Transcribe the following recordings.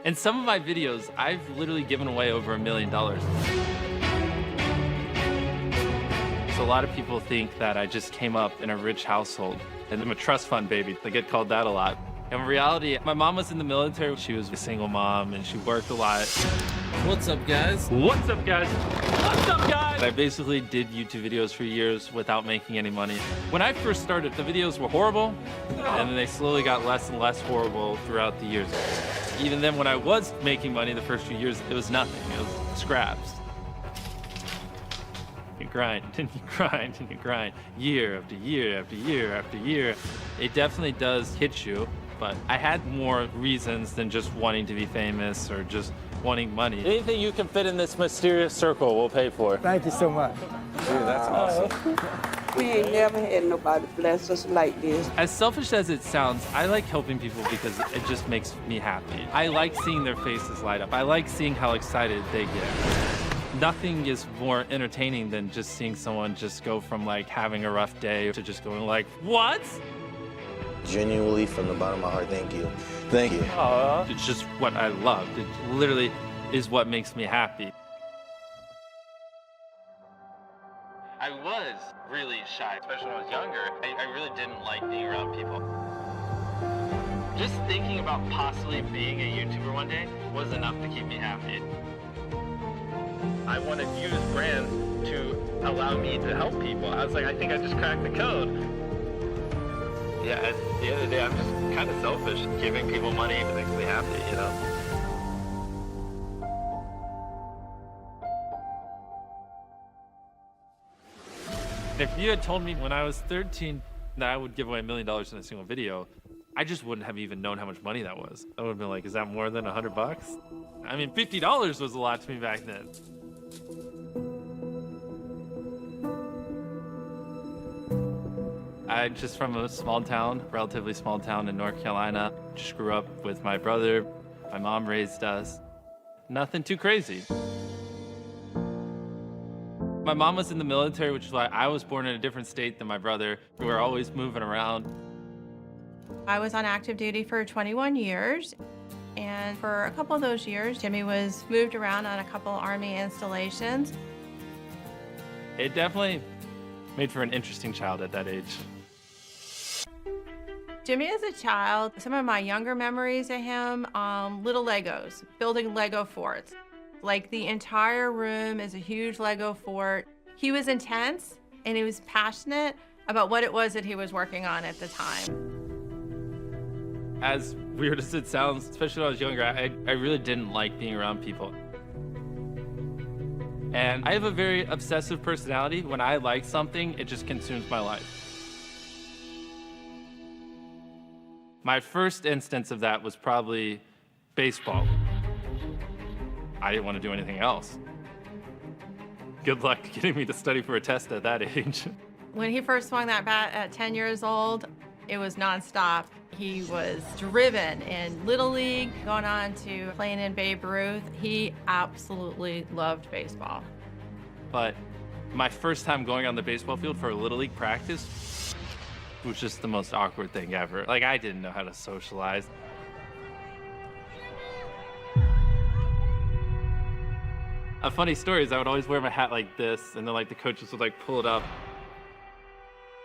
In some of my videos, I've literally given away over $1 million. So a lot of people think that I just came up in a rich household and I'm a trust fund baby. I get called that a lot. In reality, my mom was in the military. She was a single mom and she worked a lot. What's up, guys? What's up, guys? What's up, guys? I basically did YouTube videos for years without making any money. When I first started, the videos were horrible, and then they slowly got less and less horrible throughout the years. Even then, when I was making money the first few years, it was nothing. It was scraps. You grind, and you grind, and you grind, year after year after year after year. It definitely does hit you, but I had more reasons than just wanting to be famous or just wanting money. Anything you can fit in this mysterious circle, we'll pay for. Thank you so much. Dude, that's awesome. We ain't never had nobody bless us like this. As selfish as it sounds, I like helping people because it just makes me happy. I like seeing their faces light up. I like seeing how excited they get. Nothing is more entertaining than just seeing someone just go from like having a rough day to just going like, what? Genuinely, from the bottom of my heart, thank you. Thank you. It's just what I love. It literally is what makes me happy. I was really shy, especially when I was younger. I really didn't like being around people. Just thinking about possibly being a YouTuber one day was enough to keep me happy. I wanted to use brands to allow me to help people. I was like, I think I just cracked the code. Yeah, at the end of the day, I'm just kind of selfish. Giving people money makes me happy, you know? If you had told me when I was 13 that I would give away $1 million in a single video, I just wouldn't have even known how much money that was. I would have been like, is that more than $100? I mean, $50 was a lot to me back then. I'm just from a small town, relatively small town in North Carolina. Just grew up with my brother. My mom raised us. Nothing too crazy. My mom was in the military, which is why I was born in a different state than my brother. We were always moving around. I was on active duty for 21 years. And for a couple of those years, Jimmy was moved around on a couple Army installations. It definitely made for an interesting child at that age. Jimmy as a child, some of my younger memories of him, little Legos, building Lego forts. Like the entire room is a huge Lego fort. He was intense and he was passionate about what it was that he was working on at the time. As weird as it sounds, especially when I was younger, I really didn't like being around people. And I have a very obsessive personality. When I like something, it just consumes my life. My first instance of that was probably baseball. I didn't want to do anything else. Good luck getting me to study for a test at that age. When he first swung that bat at 10 years old, it was nonstop. He was driven in Little League, going on to playing in Babe Ruth. He absolutely loved baseball. But my first time going on the baseball field for a Little League practice was just the most awkward thing ever. Like, I didn't know how to socialize. A funny story is I would always wear my hat like this, and then like the coaches would like pull it up.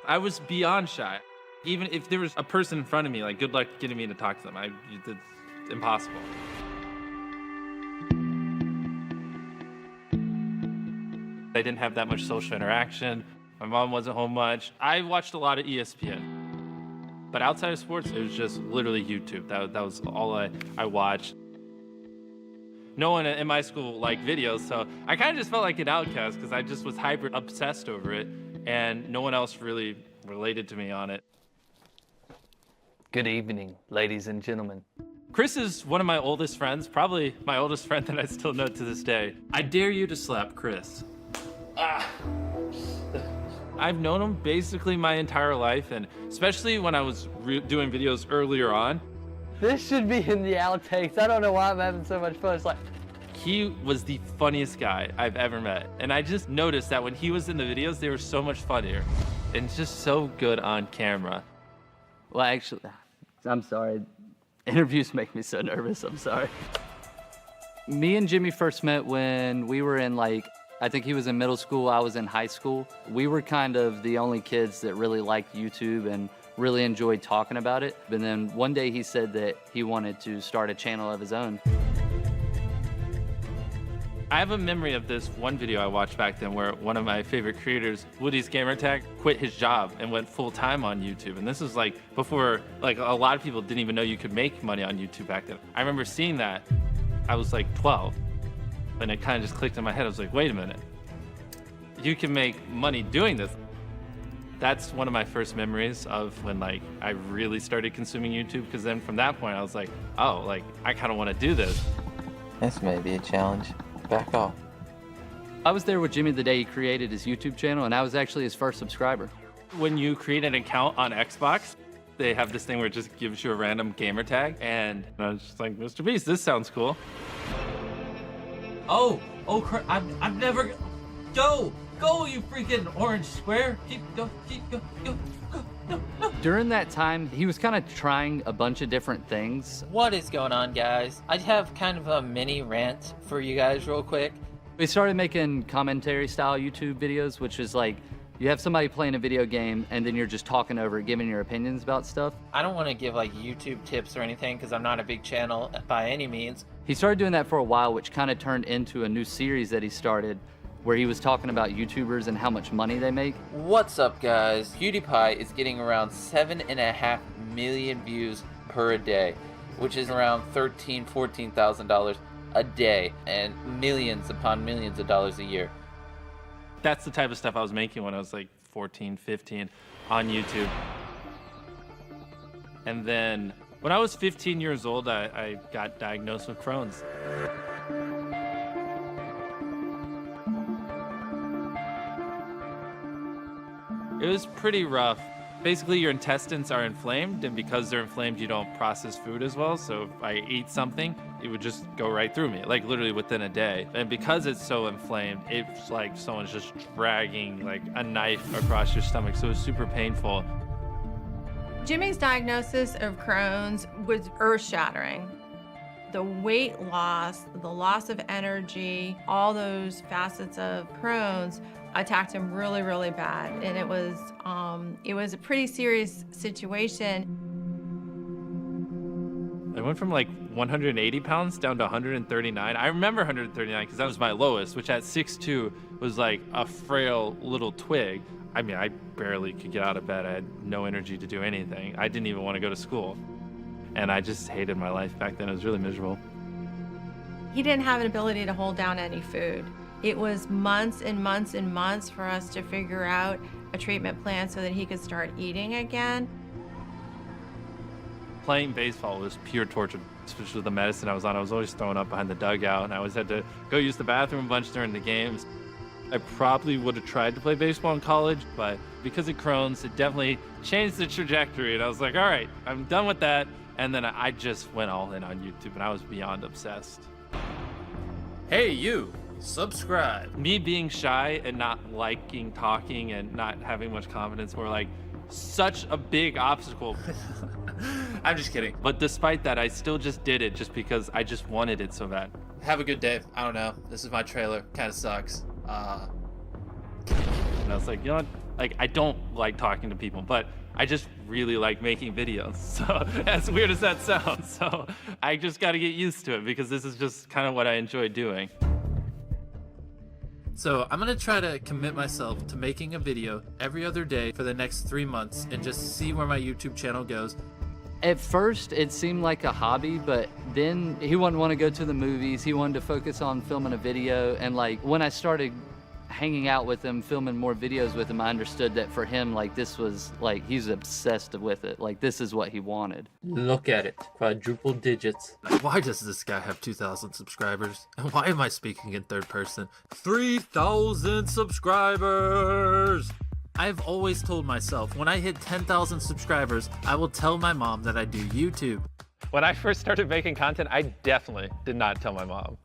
I was beyond shy. Even if there was a person in front of me, like, good luck getting me to talk to them. It's impossible. I didn't have that much social interaction. My mom wasn't home much. I watched a lot of ESPN. But outside of sports, it was just literally YouTube. That was all I watched. No one in my school liked videos, so I kind of just felt like an outcast because I just was hyper obsessed over it, and no one else really related to me on it. Good evening, ladies and gentlemen. Chris is one of my oldest friends, probably my oldest friend that I still know to this day. I dare you to slap Chris. I've known him basically my entire life, and especially when I was doing videos earlier on. This should be in the outtakes. I don't know why I'm having so much fun. It's like, he was the funniest guy I've ever met. And I just noticed that when he was in the videos, they were so much funnier and just so good on camera. Well, actually, I'm sorry. Interviews make me so nervous. I'm sorry. Me and Jimmy first met when we were in I think he was in middle school, I was in high school. We were kind of the only kids that really liked YouTube and really enjoyed talking about it. But then one day he said that he wanted to start a channel of his own. I have a memory of this one video I watched back then where one of my favorite creators, Woody's Gamertag, quit his job and went full time on YouTube. And this was before, a lot of people didn't even know you could make money on YouTube back then. I remember seeing that. I was 12. And it kind of just clicked in my head. I was like, wait a minute. You can make money doing this. That's one of my first memories of when I really started consuming YouTube, because then from that point I was like, oh, I kind of want to do this. This may be a challenge. Back off. I was there with Jimmy the day he created his YouTube channel, and I was actually his first subscriber. When you create an account on Xbox, they have this thing where it just gives you a random gamer tag, and I was just like, Mr. Beast, this sounds cool. Oh, I've never. Go, you freaking orange square. Go. During that time, he was kind of trying a bunch of different things. What is going on, guys? I have kind of a mini rant for you guys real quick. We started making commentary style YouTube videos, which is you have somebody playing a video game and then you're just talking over it, giving your opinions about stuff. I don't want to give YouTube tips or anything because I'm not a big channel by any means. He started doing that for a while, which kind of turned into a new series that he started where he was talking about YouTubers and how much money they make. What's up, guys? PewDiePie is getting around 7.5 million views per day, which is around $14,000 a day, and millions upon millions of dollars a year. That's the type of stuff I was making when I was 14, 15 on YouTube. And then when I was 15 years old, I got diagnosed with Crohn's. It was pretty rough. Basically, your intestines are inflamed, and because they're inflamed, you don't process food as well. So if I ate something, it would just go right through me, literally within a day. And because it's so inflamed, it's like someone's just dragging a knife across your stomach. So it was super painful. Jimmy's diagnosis of Crohn's was earth-shattering. The weight loss, the loss of energy, all those facets of Crohn's attacked him really, really bad. And it was a pretty serious situation. I went from 180 pounds down to 139. I remember 139 because that was my lowest, which at 6'2" was a frail little twig. I mean, I barely could get out of bed. I had no energy to do anything. I didn't even want to go to school. And I just hated my life back then. It was really miserable. He didn't have an ability to hold down any food. It was months and months and months for us to figure out a treatment plan so that he could start eating again. Playing baseball was pure torture, especially with the medicine I was on. I was always throwing up behind the dugout, and I always had to go use the bathroom a bunch during the games. I probably would have tried to play baseball in college, but because of Crohn's, it definitely changed the trajectory. And I was like, all right, I'm done with that. And then I just went all in on YouTube, and I was beyond obsessed. Hey, you. Subscribe. Me being shy and not liking talking and not having much confidence were such a big obstacle. I'm just kidding. But despite that, I still just did it just because I just wanted it so bad. Have a good day. I don't know. This is my trailer. Kind of sucks. And I was like, you know what? I don't like talking to people, but I just really like making videos. So as weird as that sounds, so I just got to get used to it because this is just kind of what I enjoy doing. So I'm gonna try to commit myself to making a video every other day for the next 3 months and just see where my YouTube channel goes. At first, it seemed like a hobby, but then he wouldn't want to go to the movies. He wanted to focus on filming a video. And when I started hanging out with him, filming more videos with him, I understood that for him, this was he's obsessed with it. This is what he wanted. Look at it, quadruple digits. Why does this guy have 2,000 subscribers? And why am I speaking in third person? 3,000 subscribers! I've always told myself when I hit 10,000 subscribers, I will tell my mom that I do YouTube. When I first started making content, I definitely did not tell my mom.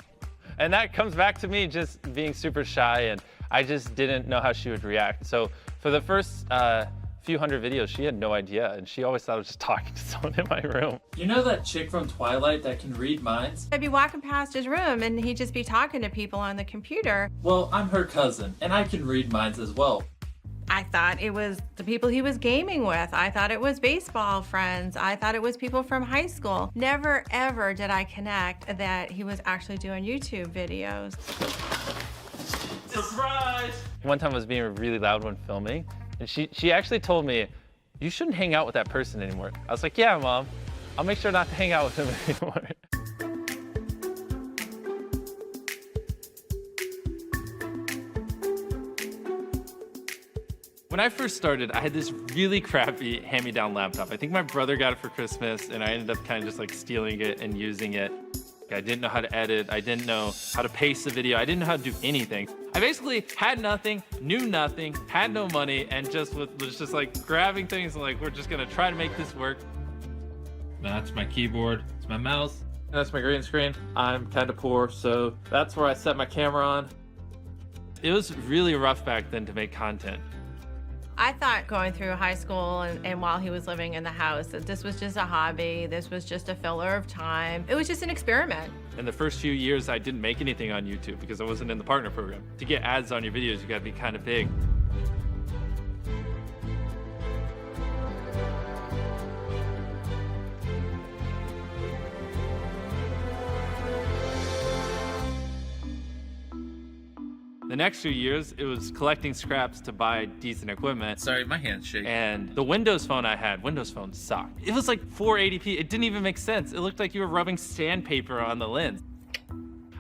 And that comes back to me just being super shy, and I just didn't know how she would react. So for the first few hundred videos, she had no idea, and she always thought I was just talking to someone in my room. You know that chick from Twilight that can read minds? I'd be walking past his room and he'd just be talking to people on the computer. Well, I'm her cousin, and I can read minds as well. I thought it was the people he was gaming with. I thought it was baseball friends. I thought it was people from high school. Never, ever did I connect that he was actually doing YouTube videos. Surprise! One time I was being really loud when filming, and she actually told me, you shouldn't hang out with that person anymore. I was like, yeah, Mom, I'll make sure not to hang out with him anymore. When I first started, I had this really crappy hand-me-down laptop. I think my brother got it for Christmas, and I ended up kind of just like stealing it and using it. I didn't know how to edit. I didn't know how to pace the video. I didn't know how to do anything. I basically had nothing, knew nothing, had no money, and was just like grabbing things and like, we're just gonna try to make this work. That's my keyboard, it's my mouse. That's my green screen. I'm kind of poor, so that's where I set my camera on. It was really rough back then to make content. I thought going through high school and while he was living in the house that this was just a hobby, this was just a filler of time. It was just an experiment. In the first few years, I didn't make anything on YouTube because I wasn't in the partner program. To get ads on your videos, you gotta be kind of big. The next few years, it was collecting scraps to buy decent equipment. Sorry, my hand's shaking. And the Windows Phone I had, Windows Phone sucked. It was like 480p. It didn't even make sense. It looked like you were rubbing sandpaper on the lens.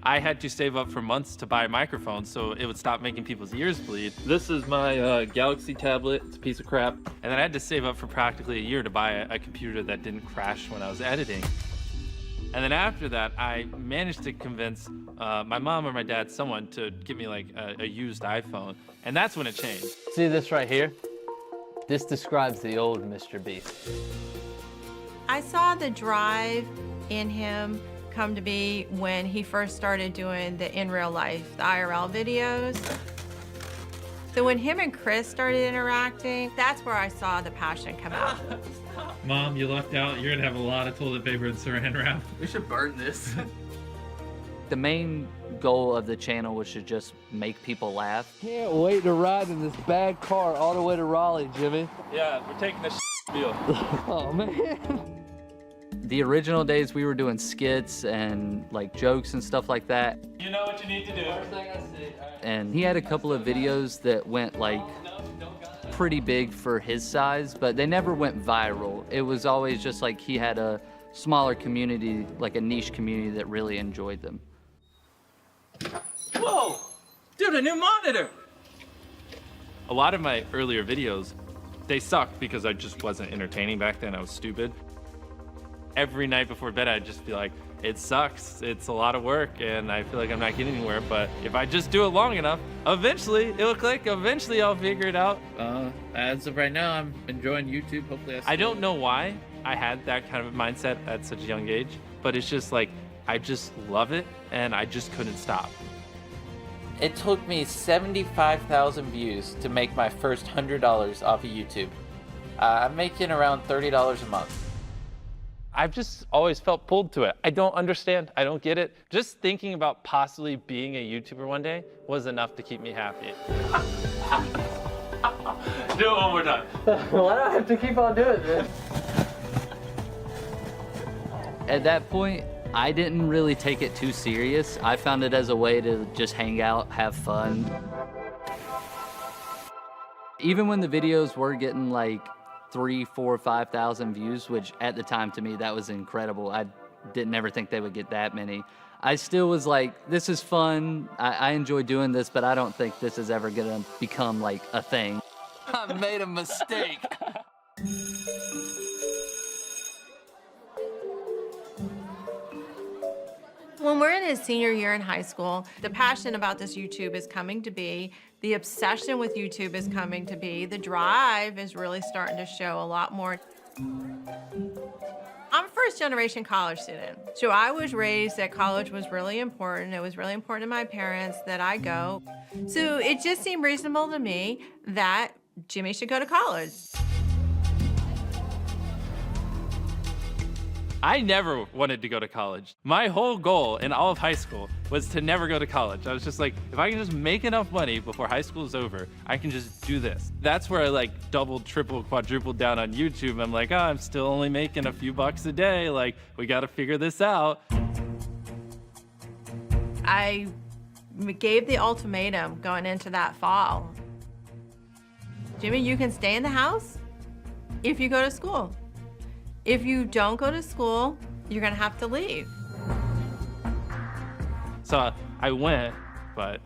I had to save up for months to buy a microphone so it would stop making people's ears bleed. This is my Galaxy tablet. It's a piece of crap. And then I had to save up for practically a year to buy a computer that didn't crash when I was editing. And then after that, I managed to convince my mom or my dad, someone, to give me like a used iPhone. And that's when it changed. See this right here? This describes the old Mr. Beast. I saw the drive in him come to be when he first started doing the in real life, the IRL videos. So when him and Chris started interacting, that's where I saw the passion come out. Mom, you lucked out. You're gonna have a lot of toilet paper and saran wrap. We should burn this. The main goal of the channel was to just make people laugh. Can't wait to ride in this bad car all the way to Raleigh, Jimmy. Yeah, we're taking this deal. Oh, man. The original days we were doing skits and like jokes and stuff like that. You know what you need to do. And he had a couple of videos that went like pretty big for his size, but they never went viral. It was always just like he had a smaller community, like a niche community that really enjoyed them. Whoa! Dude, a new monitor! A lot of my earlier videos, they sucked because I just wasn't entertaining back then. I was stupid. Every night before bed, I'd just be like, it sucks. It's a lot of work, and I feel like I'm not getting anywhere. But if I just do it long enough, eventually it'll click. Eventually, I'll figure it out. As of right now, I'm enjoying YouTube. Hopefully, I don't know why I had that kind of mindset at such a young age, but it's just like, I just love it, and I just couldn't stop. It took me 75,000 views to make my first $100 off of YouTube. I'm making around $30 a month. I've just always felt pulled to it. I don't understand. I don't get it. Just thinking about possibly being a YouTuber one day was enough to keep me happy. Do it one more time. Why do I have to keep on doing this? At that point, I didn't really take it too serious. I found it as a way to just hang out, have fun. Even when the videos were getting like 3,000, 4,000, 5,000 views, which at the time to me, that was incredible. I didn't ever think they would get that many. I still was like, this is fun. I enjoy doing this, but I don't think this is ever gonna become like a thing. I made a mistake. When we're in his senior year in high school, the passion about this YouTube is coming to be, the obsession with YouTube is coming to be, the drive is really starting to show a lot more. I'm a first-generation college student, so I was raised that college was really important. It was really important to my parents that I go. So it just seemed reasonable to me that Jimmy should go to college. I never wanted to go to college. My whole goal in all of high school was to never go to college. I was just like, if I can just make enough money before high school is over, I can just do this. That's where I like doubled, tripled, quadrupled down on YouTube. I'm like, oh, I'm still only making a few bucks a day. Like, we got to figure this out. I gave the ultimatum going into that fall. Jimmy, you can stay in the house if you go to school. If you don't go to school, you're gonna have to leave. So I went, but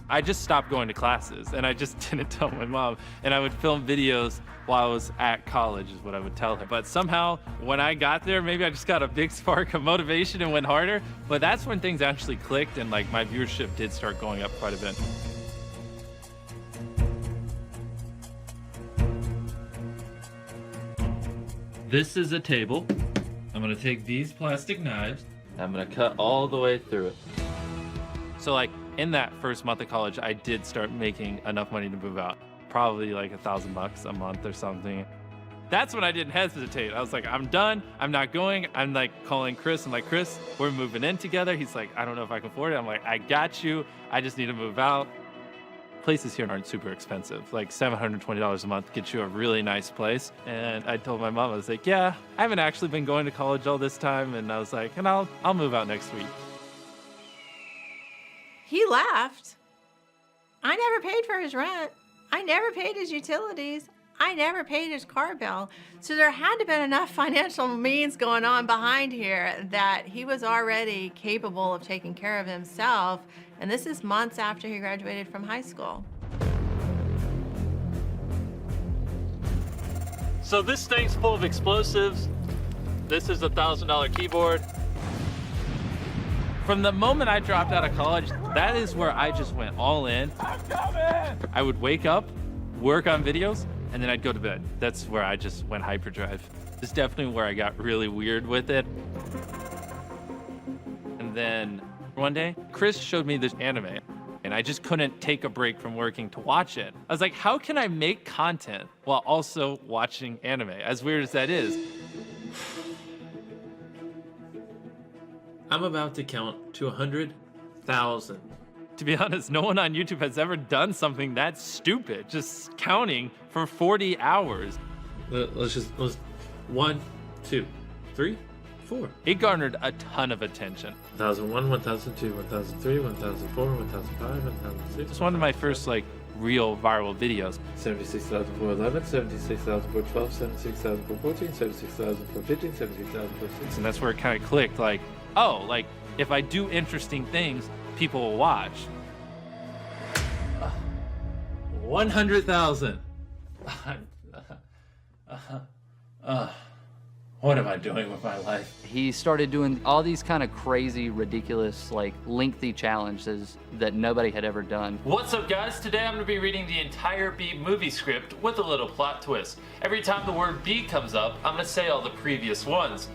I just stopped going to classes and I just didn't tell my mom. And I would film videos while I was at college is what I would tell her. But somehow when I got there, maybe I just got a big spark of motivation and went harder. But that's when things actually clicked and like my viewership did start going up quite a bit. This is a table. I'm gonna take these plastic knives. I'm gonna cut all the way through it. So like in that first month of college, I did start making enough money to move out. Probably like $1,000 a month or something. That's when I didn't hesitate. I was like, I'm done. I'm not going. I'm like calling Chris. I'm like, Chris, we're moving in together. He's like, I don't know if I can afford it. I'm like, I got you. I just need to move out. Places here aren't super expensive. Like $720 a month gets you a really nice place. And I told my mom, I was like, yeah, I haven't actually been going to college all this time. And I was like, and I'll move out next week. He left. I never paid for his rent. I never paid his utilities. I never paid his car bill. So there had to have been enough financial means going on behind here that he was already capable of taking care of himself. And this is months after he graduated from high school. So this thing's full of explosives. This is a $1,000 keyboard. From the moment I dropped out of college, that is where I just went all in. I would wake up, work on videos, and then I'd go to bed. That's where I just went hyperdrive. It's definitely where I got really weird with it. And then one day, Chris showed me this anime, and I just couldn't take a break from working to watch it. I was like, how can I make content while also watching anime? As weird as that is. I'm about to count to 100,000. To be honest, no one on YouTube has ever done something that stupid, just counting for 40 hours. Let's 1, 2, 3, 4. It garnered a ton of attention. 1001, 1002, 1003, 1004, 1005, 1006. It's one of my first like real viral videos. 76,411, 76,412, 76,414, 76,415, 76,416. And that's where it kind of clicked, like, oh, like if I do interesting things, people will watch. 100,000. What am I doing with my life? He started doing all these kind of crazy, ridiculous, like lengthy challenges that nobody had ever done. What's up, guys? Today I'm going to be reading the entire Bee movie script with a little plot twist. Every time the word Bee comes up, I'm going to say all the previous ones.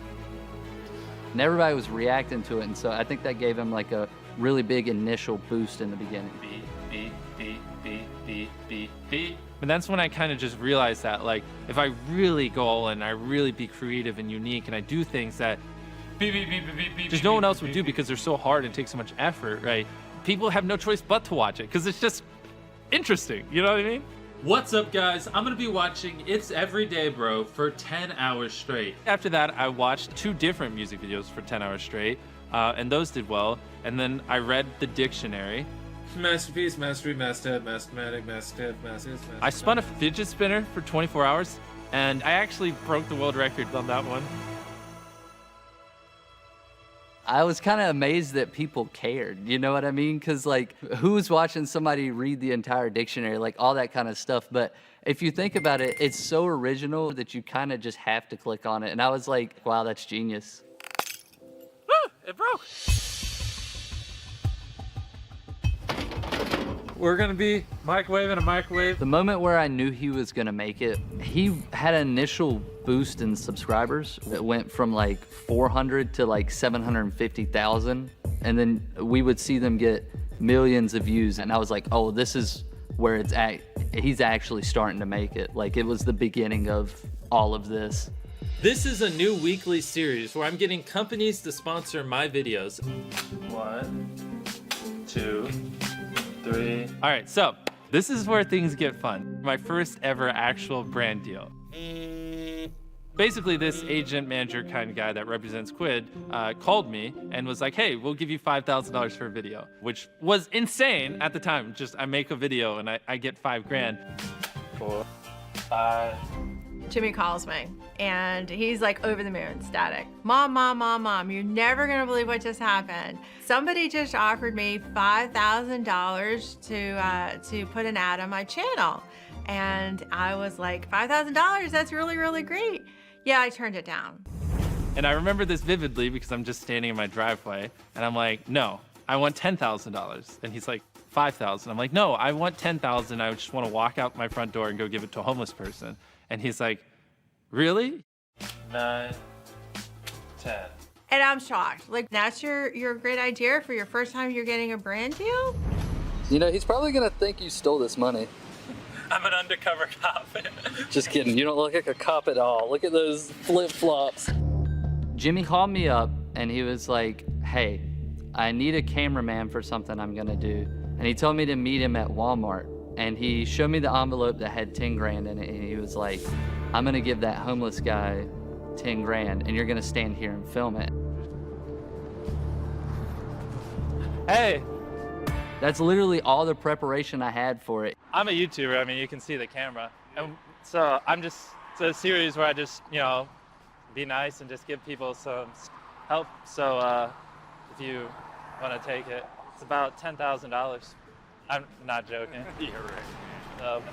And everybody was reacting to it, and so I think that gave him like a really big initial boost in the beginning. Bee, bee, bee, bee, bee, bee, bee. And that's when I kind of just realized that, like, if I really go all in, I really be creative and unique, and I do things that just no one else would do because they're so hard and take so much effort, right? People have no choice but to watch it because it's just interesting. You know what I mean? What's up, guys? I'm gonna be watching It's Everyday Bro for 10 hours straight. After that, I watched 2 different music videos for 10 hours straight, and those did well. And then I read the dictionary. Masterpiece, mastery, masthead, mathematic, masthead, masthead. I spun a fidget spinner for 24 hours, and I actually broke the world record on that one. I was kind of amazed that people cared, you know what I mean? Because, like, who's watching somebody read the entire dictionary, like all that kind of stuff. But if you think about it, it's so original that you kind of just have to click on it. And I was like, wow, that's genius. Woo! It broke! We're gonna be microwaving a microwave. The moment where I knew he was gonna make it, he had an initial boost in subscribers. It went from like 400 to like 750,000. And then we would see them get millions of views. And I was like, oh, this is where it's at. He's actually starting to make it. Like, it was the beginning of all of this. This is a new weekly series where I'm getting companies to sponsor my videos. 1, 2, 3. All right, so this is where things get fun. My first ever actual brand deal. Basically, this agent manager kind of guy that represents Quid called me and was like, hey, we'll give you $5,000 for a video, which was insane at the time. Just I make a video and I get $5,000. 4, 5. Jimmy calls me and he's like over the moon, ecstatic. Mom, mom, mom, mom, you're never gonna believe what just happened. Somebody just offered me $5,000 to put an ad on my channel. And I was like, $5,000, that's really, really great. Yeah, I turned it down. And I remember this vividly because I'm just standing in my driveway and I'm like, no, I want $10,000. And he's like, 5,000. I'm like, no, I want 10,000. I just want to walk out my front door and go give it to a homeless person. And he's like, really? 9, 10. And I'm shocked. Like, that's your great idea for your first time you're getting a brand deal? You know, he's probably gonna think you stole this money. I'm an undercover cop. Just kidding, you don't look like a cop at all. Look at those flip-flops. Jimmy called me up and he was like, hey, I need a cameraman for something I'm gonna do. And he told me to meet him at Walmart. And he showed me the envelope that had 10 grand in it. And he was like, I'm gonna give that homeless guy 10 grand and you're gonna stand here and film it. Hey, That's literally all the preparation I had for it. I'm a YouTuber. I mean, you can see the camera. And so it's a series where I just, be nice and just give people some help. So if you want to take it, it's about $10,000. I'm not joking. Yeah, right.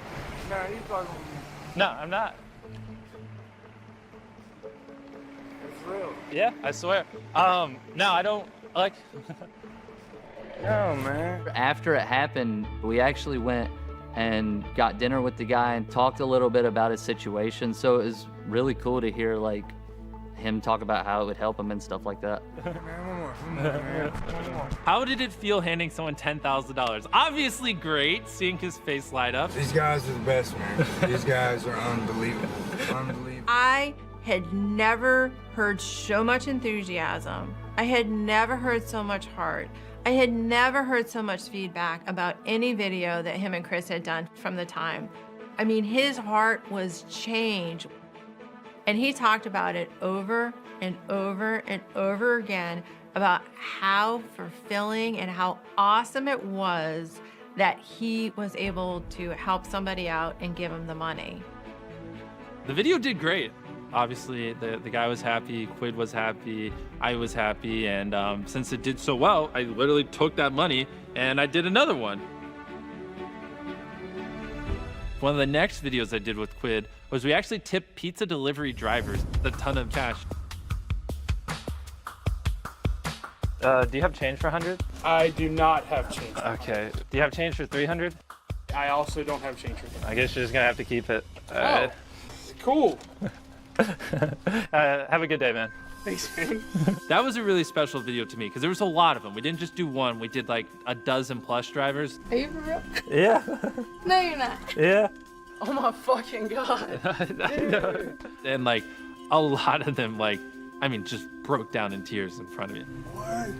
No, I'm not. It's real. Yeah, I swear. No, I don't like. No, man. After it happened, we actually went and got dinner with the guy and talked a little bit about his situation. So it was really cool to hear like him talk about how it would help him and stuff like that. Man, one more, man. One more. How did it feel handing someone $10,000? Obviously great, seeing his face light up. These guys are the best, man. These guys are unbelievable. Unbelievable. I had never heard so much enthusiasm. I had never heard so much heart. I had never heard so much feedback about any video that him and Chris had done from the time. I mean, his heart was changed. And he talked about it over and over and over again about how fulfilling and how awesome it was that he was able to help somebody out and give him the money. The video did great. Obviously, the guy was happy, Quid was happy, I was happy, and since it did so well, I literally took that money and I did another one. One of the next videos I did with Quid was we actually tipped pizza delivery drivers a ton of cash. Do you have change for 100? I do not have change. Okay. Do you have change for 300? I also don't have change for that. I guess you're just gonna have to keep it. Oh, cool. Have a good day, man. Thanks, man. That was a really special video to me because there was a lot of them. We didn't just do one, we did like a dozen plus drivers. Are you for real? Yeah. No, you're not. Yeah. Oh my fucking god. I know. And like a lot of them, like, I mean, just broke down in tears in front of me. What?